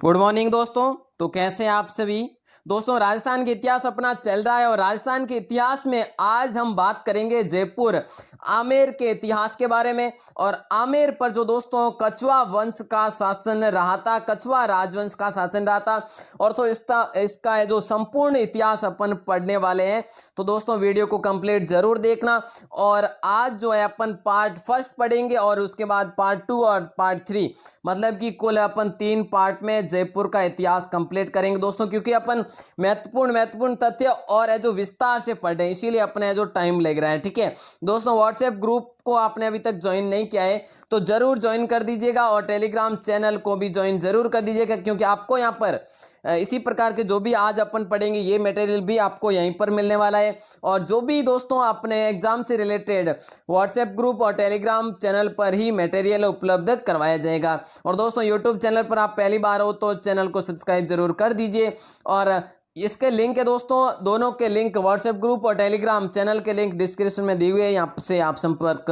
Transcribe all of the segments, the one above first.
Good morning दोस्तों। तो कैसे हैं आप सभी दोस्तों। राजस्थान के इतिहास अपना चल रहा है और राजस्थान के इतिहास में आज हम बात करेंगे जयपुर आमेर के इतिहास के बारे में। और आमेर पर जो दोस्तों कछवा वंश का शासन रहा था, कछवा राजवंश का शासन रहा था। और तो इसका जो संपूर्ण इतिहास अपन पढ़ने वाले हैं। तो दोस्तों वीडियो को कंप्लीट जरूर देखना। और आज जो है अपन पार्ट फर्स्ट पढ़ेंगे और उसके बाद पार्ट 2 और पार्ट 3, मतलब कि कुल अपन 3 पार्ट में जयपुर का इतिहास कंप्लीट करेंगे दोस्तों, क्योंकि अपन महत्वपूर्ण तथ्य और है जो विस्तार से पढ़ रहे हैं, इसीलिए अपने जो टाइम लग रहा है। ठीक है दोस्तों, व्हाट्सएप ग्रुप को आपने अभी तक ज्वाइन नहीं किया है तो जरूर ज्वाइन कर दीजिएगा और टेलीग्राम चैनल को भी ज्वाइन जरूर कर दीजिएगा, क्योंकि आपको यहाँ पर इसी प्रकार के जो भी आज अपन पढ़ेंगे ये मटेरियल भी आपको यहीं पर मिलने वाला है। और जो भी दोस्तों अपने एग्जाम से रिलेटेड व्हाट्सएप ग्रुप और टेलीग्राम चैनल पर ही मटेरियल उपलब्ध करवाया जाएगा। और दोस्तों यूट्यूब चैनल पर आप पहली बार हो तो चैनल को सब्सक्राइब जरूर कर दीजिए। और इसके लिंक है दोस्तों, दोनों के लिंक व्हाट्सएप ग्रुप और टेलीग्राम चैनल के लिंक डिस्क्रिप्शन में दी हुई है, यहाँ से आप संपर्क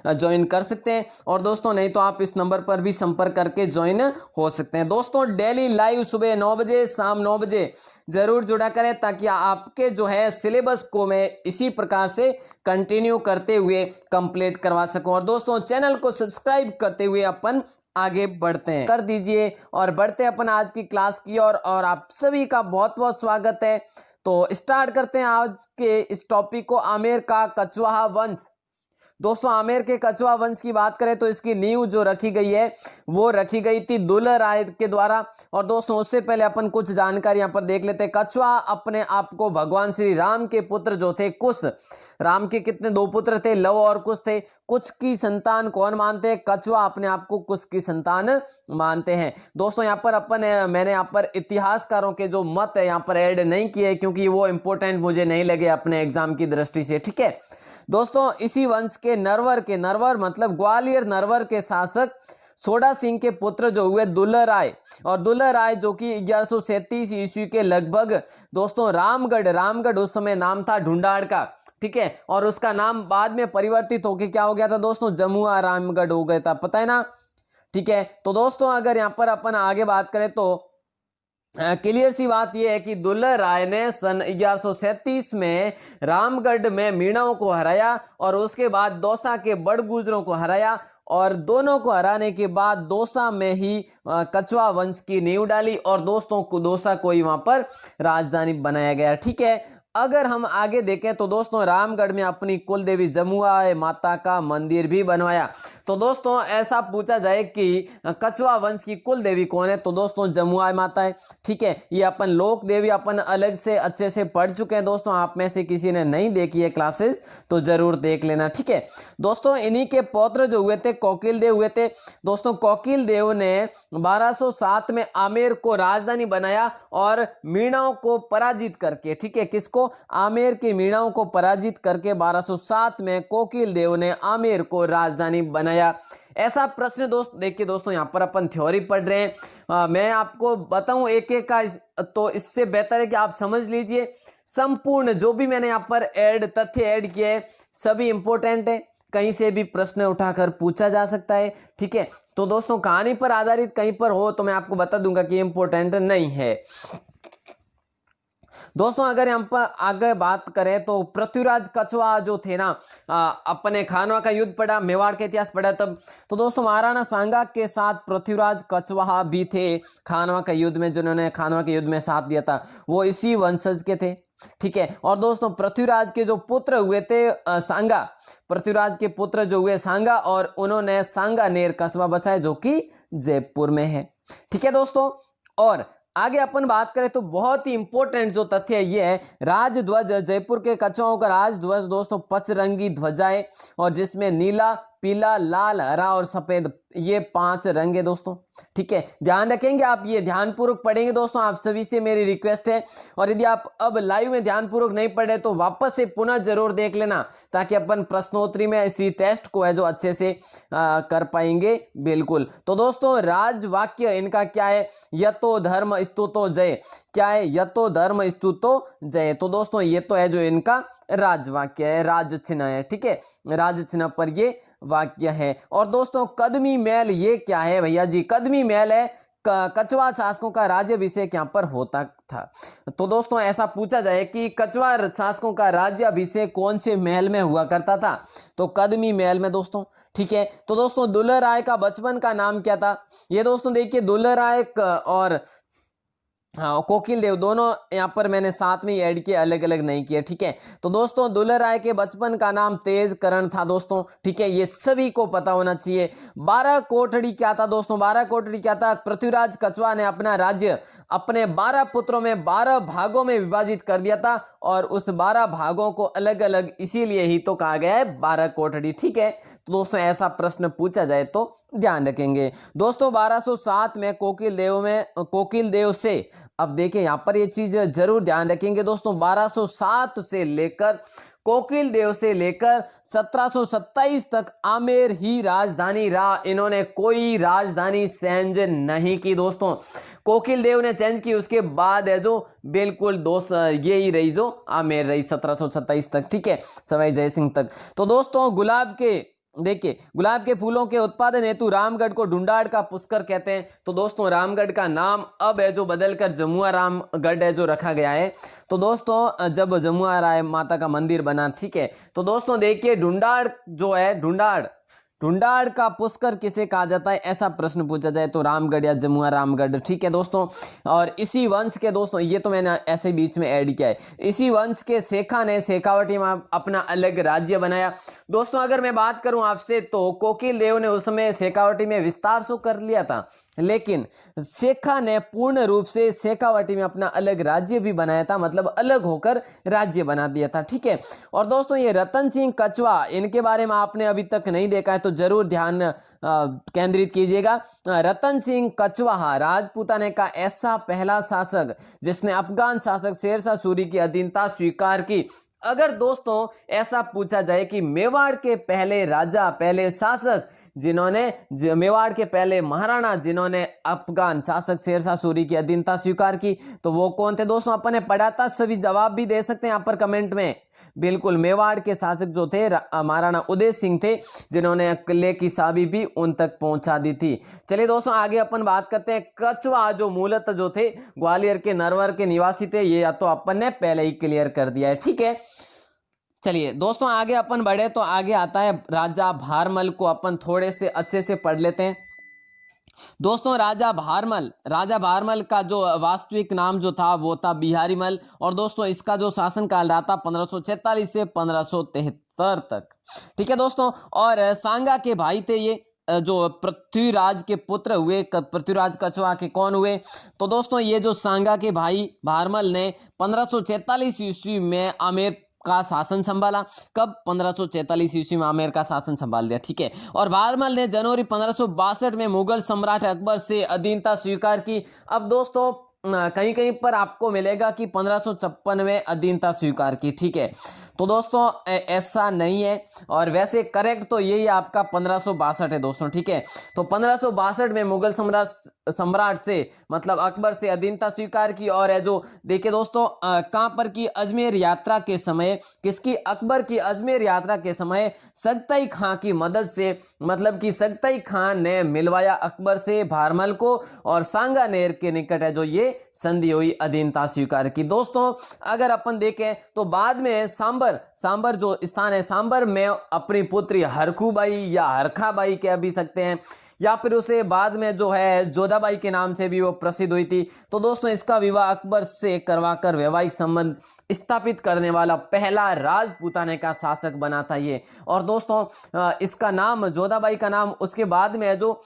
ज्वाइन कर सकते हैं। और दोस्तों नहीं तो आप इस नंबर पर भी संपर्क करके ज्वाइन हो सकते हैं। दोस्तों डेली लाइव सुबह 9 बजे शाम 9 बजे जरूर जुड़ा करें, ताकि आपके जो है सिलेबस को मैं इसी प्रकार से कंटिन्यू करते हुए कंप्लीट करवा सकूं। और दोस्तों चैनल को सब्सक्राइब करते हुए अपन आगे बढ़ते हैं, कर दीजिए। और बढ़ते हैं अपन आज की क्लास की और आप सभी का बहुत बहुत स्वागत है। तो स्टार्ट करते हैं आज के इस टॉपिक को, आमेर का कछवाहा वंश। दोस्तों आमेर के कछवा वंश की बात करें तो इसकी नींव जो रखी गई है वो रखी गई थी दुल्लर राय के द्वारा। और दोस्तों उससे पहले अपन कुछ जानकारी यहाँ पर देख लेते हैं। कछवा अपने आप को भगवान श्री राम के पुत्र जो थे कुश, राम के कितने 2 पुत्र थे, लव और कुश थे। कुश की संतान कौन मानते हैं? कछवा अपने आप को कुश की संतान मानते हैं। दोस्तों यहाँ पर मैंने यहाँ पर इतिहासकारों के जो मत है यहाँ पर ऐड नहीं किए, क्योंकि वो इंपॉर्टेंट मुझे नहीं लगे अपने एग्जाम की दृष्टि से। ठीक है दोस्तों, इसी वंश के नरवर मतलब ग्वालियर नरवर के शासक सोडा सिंह के पुत्र जो हुए दुल्लर राय। और दुल्लर राय जो कि 1137 ईस्वी के लगभग दोस्तों रामगढ़ उस समय नाम था ढूंढाड़ का। ठीक है, और उसका नाम बाद में परिवर्तित होकर क्या हो गया था दोस्तों? जमुआ रामगढ़ हो गया था, पता है ना। ठीक है, तो दोस्तों अगर यहाँ पर अपन आगे बात करें तो क्लियर सी बात यह है कि दुल्लर राय ने सन 1137 में रामगढ़ में मीणाओं को हराया और उसके बाद दौसा के बड़गुजरों को हराया। और दोनों को हराने के बाद दौसा में ही कछवा वंश की नींव डाली और दोस्तों को दौसा को ही वहां पर राजधानी बनाया गया। ठीक है, अगर हम आगे देखें तो दोस्तों रामगढ़ में अपनी कुल देवी जमुआ माता का मंदिर भी बनवाया। तो दोस्तों ऐसा पूछा जाए कि कछवा वंश की कुल देवी कौन है, तो दोस्तों जमुआ माता है। ठीक है, ये अपन लोक देवी अपन अलग से अच्छे से पढ़ चुके हैं दोस्तों। आप में से किसी ने नहीं देखी है क्लासेस तो जरूर देख लेना। ठीक है दोस्तों, इन्हीं के पौत्र जो हुए थे कोकिल देव हुए थे। दोस्तों कोकिल देव ने 1207 में आमेर को राजधानी बनाया और मीणाओं को पराजित करके, ठीक है किसको? आमेर की मीणाओं को पराजित करके 1207 में कोकिल देव ने आमेर को राजधानी बनाया। ऐसा प्रश्न देखिए दोस्तों यहाँ पर अपन थ्योरी पढ़ रहे हैं, मैं आपको बताऊं एक एक का, तो इससे बेहतर है कि आप समझ लीजिए। संपूर्ण जो भी मैंने यहाँ पर तथ्य ऐड किए हैं सभी इंपॉर्टेंट है, कहीं से भी प्रश्न उठाकर पूछा जा सकता है। ठीक है, तो दोस्तों कहानी पर आधारित कहीं पर हो तो मैं आपको बता दूंगा कि इंपॉर्टेंट नहीं है। दोस्तों अगर हम पर आगे बात करें तो पृथ्वीराज कछवा जो थे ना, अपने खानवा का युद्ध पढ़ा, मेवाड़ का इतिहास पढ़ा तब। तो दोस्तों महाराणा सांगा के साथ पृथ्वीराज कछवा भी थे खानवा के युद्ध में, जिन्होंने खानवा के युद्ध में साथ दिया था वो इसी वंशज के थे। ठीक है, और दोस्तों पृथ्वीराज के जो पुत्र हुए थे सांगा, पृथ्वीराज के पुत्र जो हुए सांगा, और उन्होंने सांगानेर कस्बा बसाया जो कि जयपुर में है। ठीक है दोस्तों, और आगे अपन बात करें तो बहुत ही इंपॉर्टेंट जो तथ्य है ये है राजध्वज। जयपुर के कछवाओं का राजध्वज दोस्तों पचरंगी ध्वजा है, और जिसमें नीला, पीला, लाल, हरा और सफेद ये 5 रंग है दोस्तों। ठीक है, ध्यान रखेंगे आप, ये ध्यानपूर्वक पढ़ेंगे दोस्तों, आप सभी से मेरी रिक्वेस्ट है। और यदि आप अब लाइव में ध्यानपूर्वक नहीं पढ़े तो वापस से पुनः जरूर देख लेना, ताकि अपन प्रश्नोत्तरी में इसी टेस्ट को है जो अच्छे से कर पाएंगे। बिल्कुल, तो दोस्तों राजवाक्य इनका क्या है? यतो धर्म स्तुतो जय। क्या है? यतो धर्म स्तुतो जय। तो दोस्तों ये तो है जो इनका राजवाक्य है, राज चिन्ह है। ठीक है, राज चिन्ह पर ये वाक्य है। और दोस्तों कदमी मैल ये क्या है भैया जी? कदमी मैल है कछवा शासकों का राज्याभिषेक यहाँ पर होता था। तो दोस्तों ऐसा पूछा जाए कि कछवा शासकों का राज्याभिषेक कौन से महल में हुआ करता था, तो कदमी महल में दोस्तों। ठीक है, तो दोस्तों दुल्लह राय का बचपन का नाम क्या था, ये दोस्तों देखिए दुल्लह राय और हाँ कोकिल देव दोनों यहाँ पर मैंने साथ में ही ऐड किए, अलग अलग नहीं किए। ठीक है, तो दोस्तों दुल्लह राय के बचपन का नाम तेज करण था दोस्तों। ठीक है, ये सभी को पता होना चाहिए। 12 कोठड़ी क्या था दोस्तों, 12 कोठड़ी क्या था, पृथ्वीराज कछवा ने अपना राज्य अपने 12 पुत्रों में 12 भागों में विभाजित कर दिया था, और उस 12 भागों को अलग अलग इसीलिए ही तो कहा गया है 12 कोठड़ी। ठीक है, तो दोस्तों ऐसा प्रश्न पूछा जाए तो ध्यान रखेंगे। दोस्तों 1207 में कोकिल देव से, अब देखिए यहां पर ये चीज जरूर ध्यान रखेंगे दोस्तों, 1207 से लेकर कोकिल देव से लेकर 1727 तक आमेर ही राजधानी रहा। इन्होंने कोई राजधानी चेंज नहीं की दोस्तों। कोकिल देव ने चेंज की, उसके बाद है जो बिल्कुल दोस्त ये ही रही जो आमेर रही 1727 तक। ठीक है, सवाई जय सिंह तक। तो दोस्तों गुलाब के फूलों के उत्पादन हेतु रामगढ़ को ढूंढाड़ का पुष्कर कहते हैं। तो दोस्तों रामगढ़ का नाम अब है जो बदलकर जमुआ रामगढ़ है जो रखा गया है। तो दोस्तों जब जमुआ राय माता का मंदिर बना। ठीक है, तो दोस्तों देखिए ढूंढाड़ जो है, ढूंढाड़ का पुष्कर किसे कहा जाता है, ऐसा प्रश्न पूछा जाए तो रामगढ़ या जमुआ रामगढ़। ठीक है दोस्तों, और इसी वंश के दोस्तों, ये तो मैंने ऐसे बीच में ऐड किया है, इसी वंश के शेखा ने शेखावटी में अपना अलग राज्य बनाया। दोस्तों अगर मैं बात करूं आपसे तो कोकिल देव ने उस समय शेखावटी में विस्तार तो कर लिया था, लेकिन शेखा ने पूर्ण रूप से शेखावटी में अपना अलग राज्य भी बनाया था, मतलब अलग होकर राज्य बना दिया था। ठीक है, और दोस्तों ये रतन सिंह कछवा, इनके बारे में आपने अभी तक नहीं देखा है तो जरूर ध्यान केंद्रित कीजिएगा। रतन सिंह कछवा राजपूताने का ऐसा पहला शासक जिसने अफगान शासक शेरशाह सूरी की अधीनता स्वीकार की। अगर दोस्तों ऐसा पूछा जाए कि मेवाड़ के पहले राजा, पहले शासक जिन्होंने मेवाड़ के पहले महाराणा जिन्होंने अफगान शासक शेरशाह सूरी की अधीनता स्वीकार की, तो वो कौन थे दोस्तों, अपन ने पढ़ा था, सभी जवाब भी दे सकते हैं यहाँ पर कमेंट में। बिल्कुल, मेवाड़ के शासक जो थे महाराणा उदय सिंह थे, जिन्होंने किले की चाबी भी उन तक पहुंचा दी थी। चलिए दोस्तों आगे अपन बात करते हैं। कछवा जो मूलतः जो थे ग्वालियर के नरवर के निवासी थे, ये या तो अपन ने पहले ही क्लियर कर दिया है। ठीक है, चलिए दोस्तों आगे अपन बढ़े तो आगे आता है राजा भारमल को अपन थोड़े से अच्छे से पढ़ लेते हैं। दोस्तों राजा भारमल का जो वास्तविक नाम जो था वो था बिहारीमल, और दोस्तों इसका जो शासनकाल रहा था 1546 से 1573 तक। ठीक है दोस्तों, और सांगा के भाई थे ये जो पृथ्वीराज के पुत्र हुए। पृथ्वीराज कछवा के कौन हुए, तो दोस्तों ये जो सांगा के भाई भारमल ने 1546 ईस्वी में आमेर का शासन संभाला। कब, 1546 ईस्वी में आमेर का शासन संभाल लिया। ठीक है, और भारमल ने जनवरी 1562 में मुगल सम्राट अकबर से अधीनता स्वीकार की। अब दोस्तों कहीं कहीं पर आपको मिलेगा कि 1556 में अधीनता स्वीकार की। ठीक है, तो दोस्तों ऐसा नहीं है, और वैसे करेक्ट तो यही आपका 1562 है दोस्तों। ठीक है, तो 1562 में मुगल सम्राट से मतलब अकबर से अधीनता स्वीकार की। और है जो देखिए दोस्तों कहां पर की, अजमेर यात्रा के समय, किसकी, अकबर की अजमेर यात्रा के समय सगतई खां की मदद से, मतलब कि सगतई खान ने मिलवाया अकबर से भारमल को, और सांगानेर के निकट है जो ये संधि हुई, अधीनता स्वीकार की। दोस्तों अगर अपन देखें तो बाद में सांबर जो स्थान है, सांबर में अपनी पुत्री हरखूबाई या हरखाबाई कह भी सकते हैं, या फिर उसे बाद में जो है जोधाबाई के नाम से भी वो प्रसिद्ध हुई थी। तो दोस्तों इसका विवाह अकबर से करवाकर वैवाहिक संबंध स्थापित करने वाला पहला राजपूताने का शासक बना था ये। और दोस्तों इसका नाम, जोधाबाई का नाम उसके बाद में जो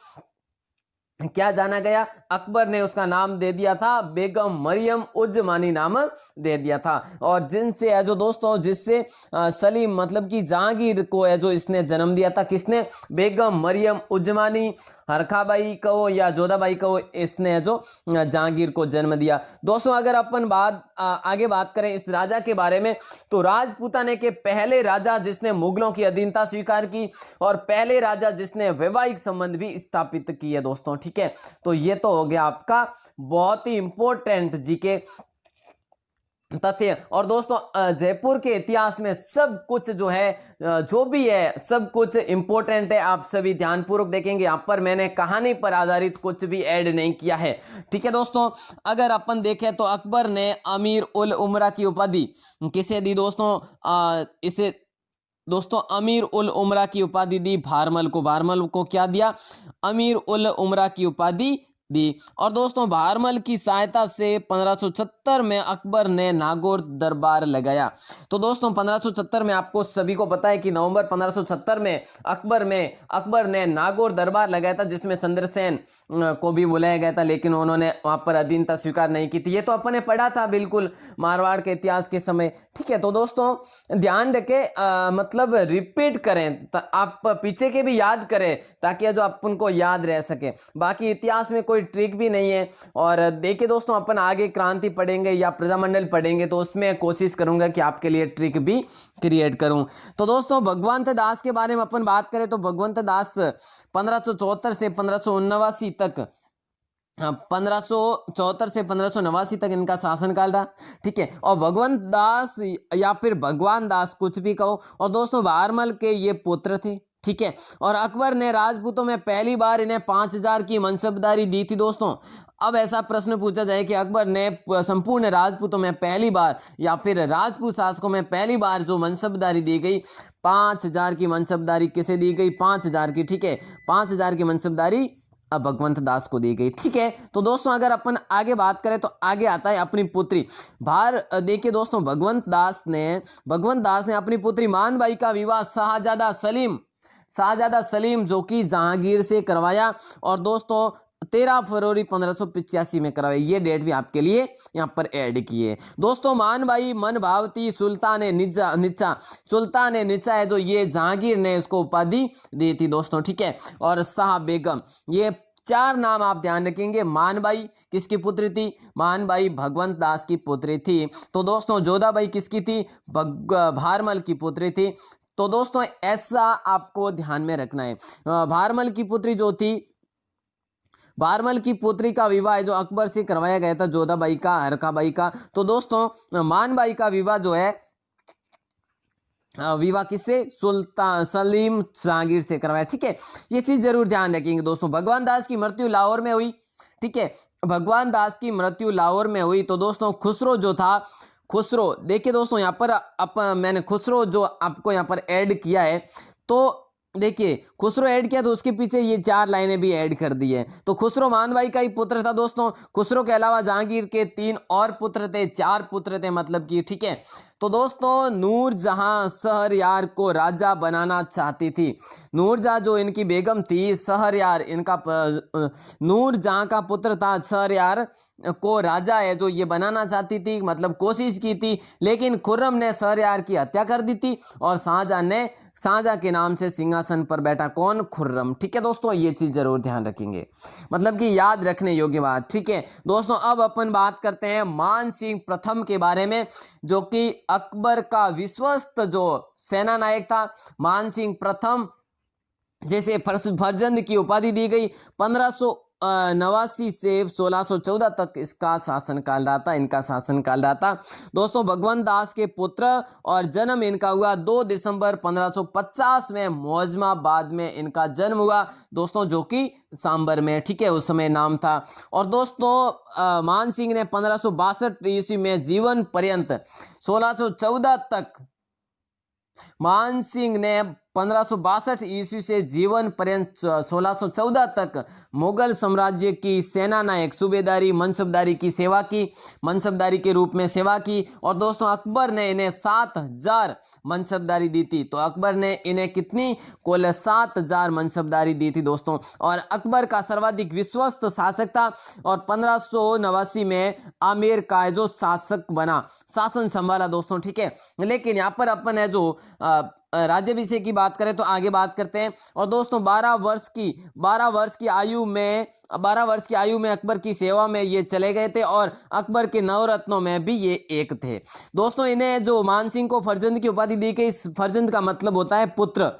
क्या जाना गया, अकबर ने उसका नाम दे दिया था बेगम मरियम उज्जमानी नाम दे दिया था। और जिनसे है जो दोस्तों, जिससे सलीम मतलब कि जहांगीर को है जो इसने जन्म दिया था, किसने, बेगम मरियम उज्जमानी, हरखाबाई को या जोधाबाई को इसने जो जहांगीर को जन्म दिया। दोस्तों अगर अपन आगे बात करें इस राजा के बारे में, तो राजपूताने के पहले राजा जिसने मुगलों की अधीनता स्वीकार की, और पहले राजा जिसने वैवाहिक संबंध भी स्थापित किए दोस्तों। ठीक है, तो ये तो हो गया आपका बहुत ही इंपॉर्टेंट जीके तथ्य। और दोस्तों जयपुर के इतिहास में सब कुछ जो है जो भी है सब कुछ इंपॉर्टेंट है, आप सभी ध्यानपूर्वक देखेंगे। यहाँ पर मैंने कहानी पर आधारित कुछ भी ऐड नहीं किया है, ठीक है दोस्तों। अगर अपन देखें तो अकबर ने अमीर उल उमरा की उपाधि किसे दी दोस्तों? इसे दोस्तों अमीर उल उमरा की उपाधि दी भारमल को। भारमल को क्या दिया? अमीर उल उमरा की उपाधि दी। और दोस्तों भारमल की सहायता से 1576 में अकबर ने नागौर दरबार लगाया। तो दोस्तों 1576 में आपको सभी को पता है कि नवंबर 1576 में अकबर ने नागौर दरबार लगाया था, जिसमें चंद्रसेन को भी बुलाया गया था, लेकिन उन्होंने वहां पर अधीनता स्वीकार नहीं की थी। ये तो अपन ने पढ़ा था बिल्कुल मारवाड़ के इतिहास के समय, ठीक है। तो दोस्तों ध्यान रखें, मतलब रिपीट करें, आप पीछे के भी याद करें ताकि जो अपन को याद रह सके। बाकी इतिहास में कोई ट्रिक भी नहीं है। और देखिए दोस्तों अपन आगे क्रांति पढ़ेंगे या प्रजामंडल पढ़ेंगे तो उसमें कोशिश करूंगा कि आपके लिए ट्रिक भी क्रिएट करूं। तो दोस्तों भगवंत दास के बारे में अपन बात करें तो भगवंत दास 1574 से 1579 तक 1574 से 1589 तक इनका शासनकाल रहा, ठीक है। और भगवंत दास या फिर भगवान दास कुछ भी कहो, और दोस्तों भारमल के ये पुत्र थे, ठीक है। और अकबर ने राजपूतों में पहली बार इन्हें 5000 की मनसबदारी दी थी दोस्तों। अब ऐसा प्रश्न पूछा जाए कि अकबर ने संपूर्ण राजपूतों में पहली बार या फिर राजपूत शासकों में पहली बार जो मनसबदारी दी गई, 5000 की मनसबदारी किसे दी गई? 5000 की, ठीक है। 5000 की मनसबदारी अब भगवंत दास को दी गई, ठीक है। तो दोस्तों अगर अपन आगे बात करें तो आगे आता है अपनी पुत्री देखिए दोस्तों भगवंत दास ने अपनी पुत्री मानबाई का विवाह शाहजादा सलीम जो कि जहांगीर से करवाया, और दोस्तों 13 फरवरी 1585 में करवाया। ये डेट भी आपके लिए यहाँ पर ऐड किए। दोस्तों मानबाई मनभावती सुल्तान निचा है जो ये जहांगीर ने इसको उपाधि दी थी दोस्तों, ठीक है। और शाह बेगम, ये 4 नाम आप ध्यान रखेंगे। मानबाई किसकी पुत्री थी? मानबाई भगवंत दास की पुत्री थी। तो दोस्तों जोधाबाई किसकी थी? भारमल की पुत्री थी। तो दोस्तों ऐसा आपको ध्यान में रखना है। भारमल की पुत्री का विवाह जो अकबर से करवाया गया था, जोधाबाई का, हरकाबाई का। तो दोस्तों मानबाई का विवाह जो है विवाह किससे? सुल्तान सलीम जहांगीर से करवाया, ठीक है। ये चीज जरूर ध्यान रखेंगे दोस्तों। भगवान दास की मृत्यु लाहौर में हुई, ठीक है। भगवान दास की मृत्यु लाहौर में हुई। तो दोस्तों खुसरो देखिए दोस्तों यहाँ पर मैंने खुसरो जो आपको यहाँ पर ऐड किया है, तो देखिए खुसरो ऐड किया तो उसके पीछे ये 4 लाइनें भी ऐड कर दी है। तो खुसरो मानबाई का ही पुत्र था दोस्तों। खुसरो के अलावा जहांगीर के 3 और पुत्र थे, 4 पुत्र थे मतलब कि, ठीक है। तो दोस्तों नूरजहां शहरयार को राजा बनाना चाहती थी। नूरजहां जो इनकी बेगम थी, शहरयार इनका नूरजहां का पुत्र था, शहरयार को राजा है जो ये बनाना चाहती थी, मतलब कोशिश की थी, लेकिन खुर्रम ने शहरयार की हत्या कर दी थी और शाहजहां के नाम से सिंहासन पर बैठा कौन? खुर्रम, ठीक है दोस्तों। ये चीज जरूर ध्यान रखेंगे, मतलब कि याद रखने योग्य बात, ठीक है दोस्तों। अब अपन बात करते हैं मान सिंह प्रथम के बारे में, जो कि अकबर का विश्वस्त जो सेना नायक था। मान सिंह प्रथम जैसे फरजंद की उपाधि दी गई। 1589 से 1614 तक इनका शासनकाल रहा था दोस्तों। भगवंत दास के पुत्र और जन्म इनका हुआ 2 दिसंबर 1550 में मौजमाबाद में इनका जन्म हुआ दोस्तों, जो कि सांबर में, ठीक है, उस समय नाम था। और दोस्तों मान सिंह ने 1562 ईस्वी में जीवन पर्यंत 1614 तक मान सिंह ने 1562 ईस्वी से जीवन पर्यंत 1614 तक मुगल साम्राज्य की सेना नायक सूबेदारी मनसबदारी के रूप में सेवा की। और दोस्तों अकबर ने इन्हें 7000 मनसबदारी दी थी। तो अकबर ने इन्हें कितनी? कुल 7000 मनसबदारी दी थी दोस्तों। और अकबर का सर्वाधिक विश्वस्त शासक था और 1589 में आमेर का जो शासन संभाला दोस्तों, ठीक है। लेकिन यहाँ पर अपन है जो राज्याभिषेक की बात करें तो आगे बात करते हैं। और दोस्तों 12 वर्ष की आयु में अकबर की सेवा में ये चले गए थे और अकबर के नवरत्नों में भी ये एक थे दोस्तों। इन्हें जो मान सिंह को फरजंद की उपाधि दी गई, फरजंद का मतलब होता है पुत्र,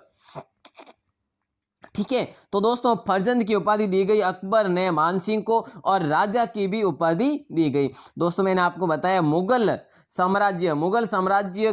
ठीक है। तो दोस्तों फर्जंद की उपाधि दी गई अकबर ने मानसिंह को और राजा की भी उपाधि दी गई। दोस्तों मैंने आपको बताया मुगल साम्राज्य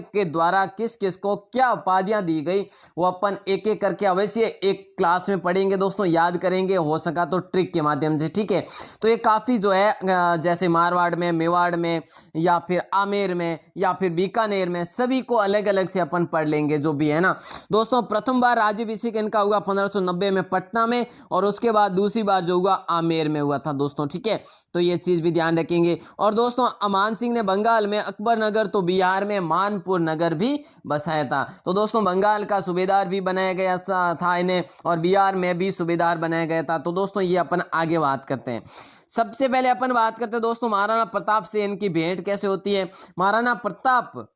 के द्वारा किस किस को क्या उपाधियां दी गई वो अपन एक एक करके अवश्य एक क्लास में पढ़ेंगे दोस्तों, याद करेंगे, हो सका तो ट्रिक के माध्यम से, ठीक है। तो ये काफ़ी जो है जैसे मारवाड़ में, मेवाड़ में, या फिर आमेर में, या फिर बीकानेर में, सभी को अलग अलग से अपन पढ़ लेंगे जो भी है ना। दोस्तों प्रथम बार राज्याभिषेक इनका हुआ 1590 में पटना में, और उसके बाद दूसरी बार जो हुआ आमेर में हुआ था दोस्तों, ठीक है। तो ये चीज़ भी ध्यान रखेंगे। और दोस्तों अमान सिंह ने बंगाल में अकबर नगर तो बिहार में मानपुर नगर भी बसाया था। तो दोस्तों बंगाल का सूबेदार भी बनाया गया था इन्हें, और बिहार में भी सूबेदार बनाया गया था। तो दोस्तों ये अपन आगे बात करते हैं। सबसे पहले अपन बात करते हैं दोस्तों महाराणा प्रताप से इनकी भेंट कैसे होती है। महाराणा प्रताप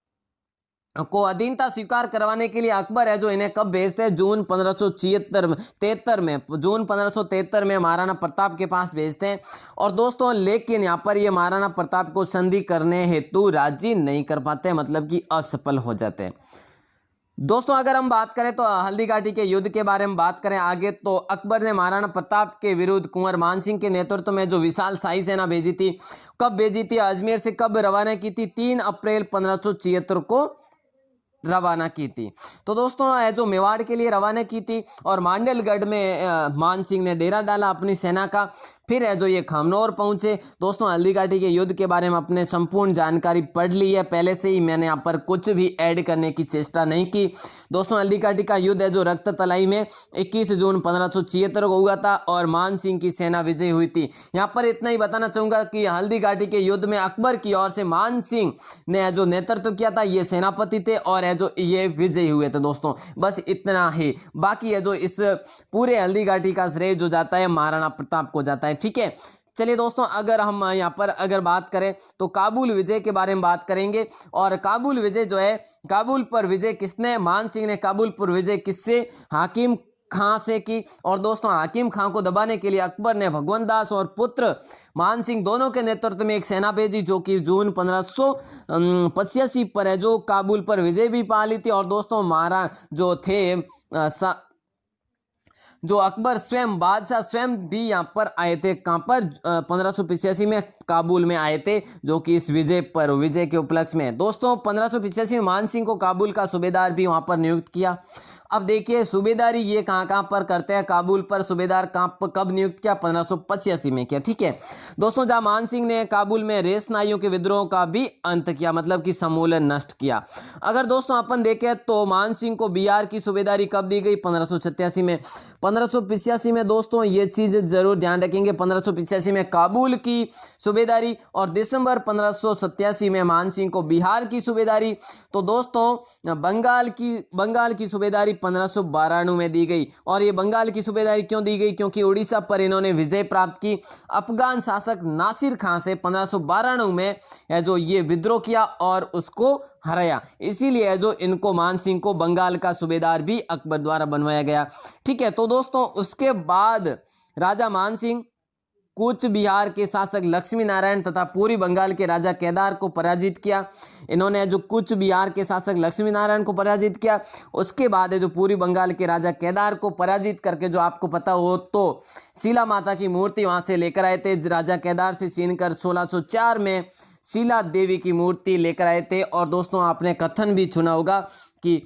को अधीनता स्वीकार करवाने के लिए अकबर है जो इन्हें कब भेजते हैं, जून 1573 में महाराणा प्रताप के पास भेजते हैं। और दोस्तों लेकिन यहाँ पर ये महाराणा प्रताप को संधि करने हेतु राजी नहीं कर पाते, मतलब कि असफल हो जाते हैं। दोस्तों अगर हम बात करें तो हल्दी घाटी के युद्ध के बारे में बात करें आगे, तो अकबर ने महाराणा प्रताप के विरुद्ध कुंवर मानसिंह के नेतृत्व में जो विशाल शाही सेना भेजी थी, कब भेजी थी, अजमेर से कब रवाना की थी, 3 अप्रैल 1576 को रवाना की थी। तो दोस्तों जो मेवाड़ के लिए रवाना की थी, और मांडलगढ़ में मान सिंह ने डेरा डाला अपनी सेना का। फिर है जो ये खमनौर पहुंचे। दोस्तों हल्दी घाटी के युद्ध के बारे में अपने संपूर्ण जानकारी पढ़ ली है पहले से ही, मैंने यहाँ पर कुछ भी ऐड करने की चेष्टा नहीं की। दोस्तों हल्दी घाटी का युद्ध है जो रक्त तलाई में 21 जून 1576 को हुआ था, और मान सिंह की सेना विजयी हुई थी। यहाँ पर इतना ही बताना चाहूंगा कि हल्दी घाटी के युद्ध में अकबर की ओर से मान सिंह ने जो नेतृत्व किया था, ये सेनापति थे, और जो ये विजयी हुए थे दोस्तों, बस इतना ही। बाकी है जो इस पूरे हल्दी घाटी का श्रेय जो जाता है महाराणा प्रताप को जाता है, ठीक है। चलिए दोस्तों अगर हम यहाँ पर अगर बात करें तो काबुल विजय के बारे में बात करेंगे। और काबुल विजय जो है, काबुल पर विजय किसने, मान सिंह ने काबुल पर विजय किससे, हाकिम खां से की। और दोस्तों हाकिम खां को दबाने के लिए अकबर ने भगवंत दास और पुत्र मान सिंह दोनों के नेतृत्व में एक सेना भेजी, जो कि जून 1585 पर है जो काबुल पर विजय भी पा ली थी। और दोस्तों महाराज जो थे जो अकबर स्वयं, बादशाह स्वयं भी यहाँ पर आए थे, कहाँ पर 1585 में काबुल में आए थे, जो कि इस विजय के उपलक्ष्य में। दोस्तों 1585 में मान सिंह को काबुल का सूबेदार भी वहाँ पर नियुक्त किया। अब देखिए सूबेदारी ये कहाँ पर करते हैं, काबुल पर सूबेदार कब नियुक्त किया, 1585 में किया, ठीक है। दोस्तों जहाँ मान सिंह ने काबुल में रेशनाइयों के विद्रोह का भी अंत किया, मतलब कि समूलन नष्ट किया। अगर दोस्तों अपन देखें तो मान सिंह को बिहार की सूबेदारी कब दी गई, 1587 में। 1585 में दोस्तों ये चीज़ जरूर ध्यान रखेंगे, 1585 में काबुल की सूबेदारी, और दिसंबर 1587 में मान सिंह को बिहार की सूबेदारी। तो दोस्तों बंगाल की सूबेदारी 1592 में दी गई। और ये बंगाल की सूबेदारी क्यों दी गई, क्योंकि उड़ीसा पर इन्होंने विजय प्राप्त की। अफगान शासक नासिर खां से 1592 में जो ये विद्रोह किया और उसको हराया, इसीलिए जो इनको मान सिंह को बंगाल का सूबेदार भी अकबर द्वारा बनवाया गया, ठीक है। तो दोस्तों उसके बाद राजा मान सिंह कूच बिहार के शासक लक्ष्मी नारायण तथा पूरी बंगाल के राजा केदार को पराजित किया। इन्होंने जो कूच बिहार के शासक लक्ष्मी नारायण को पराजित किया, उसके बाद जो पूरी बंगाल के राजा केदार को पराजित करके, जो आपको पता हो तो शीला माता की मूर्ति वहां से लेकर आए थे, राजा केदार से छीनकर 1604 में शीला देवी की मूर्ति लेकर आए थे। और दोस्तों आपने कथन भी सुना होगा कि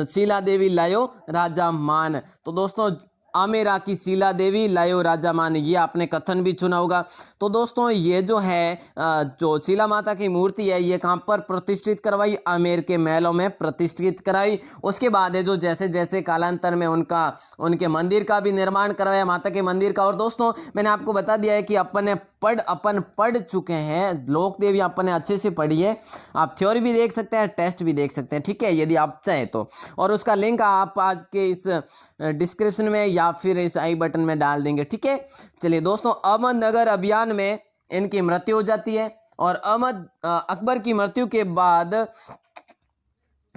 शीला देवी लायो राजा मान। तो दोस्तों आमेरा की शीला देवी लायो राजा मान, ये आपने कथन भी सुना होगा। तो दोस्तों ये जो है जो शीला माता की मूर्ति है, ये कहाँ पर प्रतिष्ठित करवाई, आमेर के महलों में प्रतिष्ठित कराई। उसके बाद है जो जैसे जैसे कालांतर में उनके मंदिर का भी निर्माण करवाया, माता के मंदिर का। और दोस्तों मैंने आपको बता दिया है कि अपन पढ़ चुके हैं, लोक देवी अपन ने अच्छे से पढ़ी है। आप थ्योरी भी देख सकते हैं, टेस्ट भी देख सकते हैं, ठीक है, यदि आप चाहें तो। और उसका लिंक आप आज के इस डिस्क्रिप्शन में या फिर इस आई बटन में डाल देंगे, ठीक है। चलिए दोस्तों अहमदनगर अभियान में इनकी मृत्यु हो जाती है। और अकबर की मृत्यु के बाद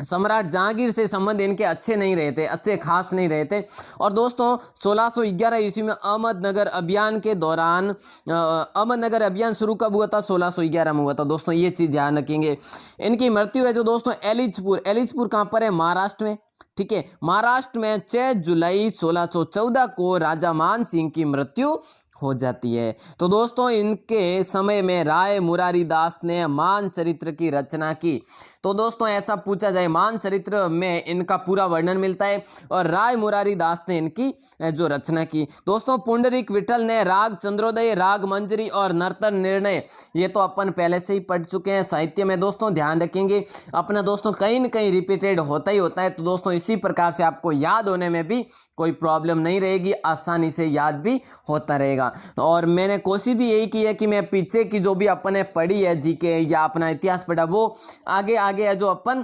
सम्राट जहांगीर से संबंध इनके अच्छे नहीं रहे थे, अच्छे खास नहीं रहे थे। और दोस्तों 1611 ईस्वी में अहमदनगर अभियान के दौरान अहमदनगर अभियान शुरू कब हुआ था? 1611 में हुआ था दोस्तों, ये चीज़ ध्यान रखेंगे। इनकी मृत्यु है जो दोस्तों एलिचपुर कहाँ पर है? महाराष्ट्र में। ठीक है, महाराष्ट्र में 6 जुलाई 1614 को राजा मान सिंह की मृत्यु हो जाती है। तो दोस्तों इनके समय में राय मुरारी दास ने मान चरित्र की रचना की। तो दोस्तों ऐसा पूछा जाए, मान चरित्र में इनका पूरा वर्णन मिलता है और राय मुरारी दास ने इनकी जो रचना की। दोस्तों पुंडरीक विठल ने राग चंद्रोदय, राग मंजरी और नर्तन निर्णय, ये तो अपन पहले से ही पढ़ चुके हैं साहित्य में दोस्तों, ध्यान रखेंगे अपना दोस्तों कहीं न कहीं रिपीटेड होता ही होता है। तो दोस्तों इसी प्रकार से आपको याद होने में भी कोई प्रॉब्लम नहीं रहेगी, आसानी से याद भी होता रहेगा। और मैंने कोशिश भी यही की है कि मैं पीछे की जो भी अपन ने पढ़ी है जीके या अपना इतिहास पढ़ा वो आगे है जो अपन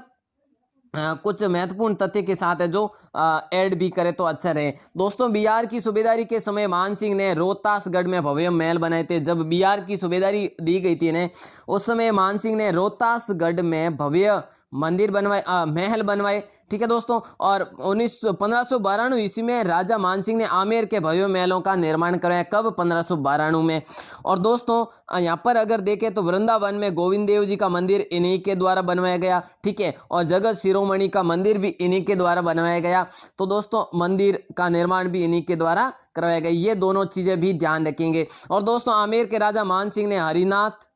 कुछ महत्वपूर्ण तथ्य के साथ है जो ऐड भी करे तो अच्छा रहे। दोस्तों बिहार की सूबेदारी के समय मान सिंह ने रोहतासगढ़ में भव्य महल बनाए थे। जब बिहार की सूबेदारी दी गई थी ने उस समय मान सिंह ने रोहतासगढ़ में भव्य मंदिर बनवाए, महल बनवाए। ठीक है दोस्तों, और 1592 ईस्वी में राजा मान सिंह ने आमेर के भव्य महलों का निर्माण कराया। कब? 1592 में। और दोस्तों यहाँ पर अगर देखें तो वृंदावन में गोविंद देव जी का मंदिर इन्हीं के द्वारा बनवाया गया। ठीक है, और जगत शिरोमणि का मंदिर भी इन्हीं के द्वारा बनवाया गया। तो दोस्तों मंदिर का निर्माण भी इन्हीं के द्वारा करवाया गया, ये दोनों चीजें भी ध्यान रखेंगे। और दोस्तों आमेर के राजा मान सिंह ने हरिनाथ,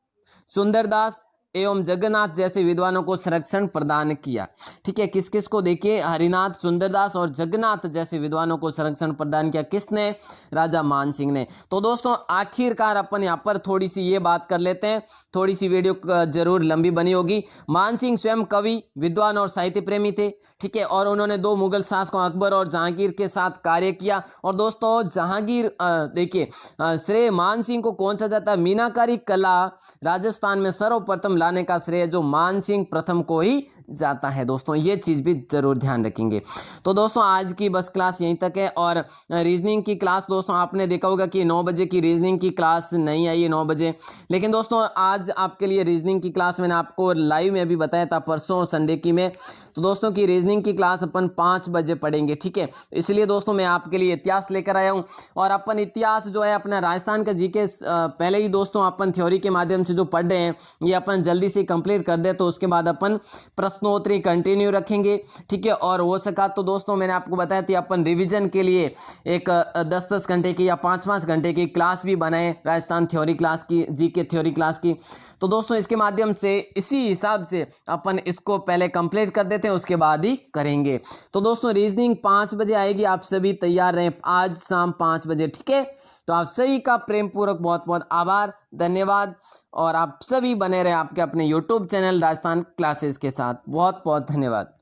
सुंदरदास एवं जगन्नाथ जैसे विद्वानों को संरक्षण प्रदान किया। ठीक है, किस किस को? देखिए हरिनाथ, सुंदरदास और जगन्नाथ जैसे विद्वानों को संरक्षण प्रदान किया। किसने? राजा मान सिंह ने। तो दोस्तों आखिरकार अपन यहाँ पर थोड़ी सी ये बात कर लेते हैं, थोड़ी सी वीडियो जरूर लंबी बनी होगी। मान सिंह स्वयं कवि, विद्वान और साहित्य प्रेमी थे। ठीक है, और उन्होंने 2 मुगल शासकों अकबर और जहांगीर के साथ कार्य किया। और दोस्तों जहांगीर देखिए श्रेय मान सिंह को कौन सा जाता है? मीनाकारी कला राजस्थान में सर्वप्रथम लाने का श्रेय जो मान सिंह प्रथम को ही जाता है दोस्तों, ये चीज भी जरूर ध्यान रखेंगे। तो दोस्तों आज की बस क्लास यहीं तक है। और रीजनिंग की क्लास दोस्तों आपने देखा होगा कि 9 बजे की रीजनिंग की क्लास नहीं आई है 9 बजे, लेकिन दोस्तों आज आपके लिए रीजनिंग की क्लास मैंने आपको लाइव में भी बताया था परसों संडे की में। तो दोस्तों की रीजनिंग की क्लास अपन 5 बजे पढ़ेंगे। ठीक है, इसलिए दोस्तों मैं आपके लिए इतिहास लेकर आया हूँ। और अपन इतिहास जो है अपना राजस्थान का जीके पहले ही दोस्तों अपन थ्योरी के माध्यम से जो पढ़ रहे हैं ये अपन जल्दी से कंप्लीट कर दे, तो उसके बाद अपन प्रश्नोत्तरी कंटिन्यू रखेंगे। ठीक है, और हो सका तो दोस्तों मैंने आपको बताया था अपन रिवीजन के लिए एक 10-10 घंटे की या 5-5 घंटे की क्लास भी बनाए राजस्थान थ्योरी क्लास की, जीके थ्योरी क्लास की। तो दोस्तों इसके माध्यम से इसी हिसाब से अपन इसको पहले कंप्लीट कर देते हैं, उसके बाद ही करेंगे। तो दोस्तों रीजनिंग 5 बजे आएगी, आप सभी तैयार रहें आज शाम 5 बजे। ठीक है, तो आप सभी का प्रेम पूर्वक बहुत बहुत आभार, धन्यवाद। और आप सभी बने रहे आपके अपने YouTube चैनल राजस्थान क्लासेस के साथ। बहुत बहुत धन्यवाद।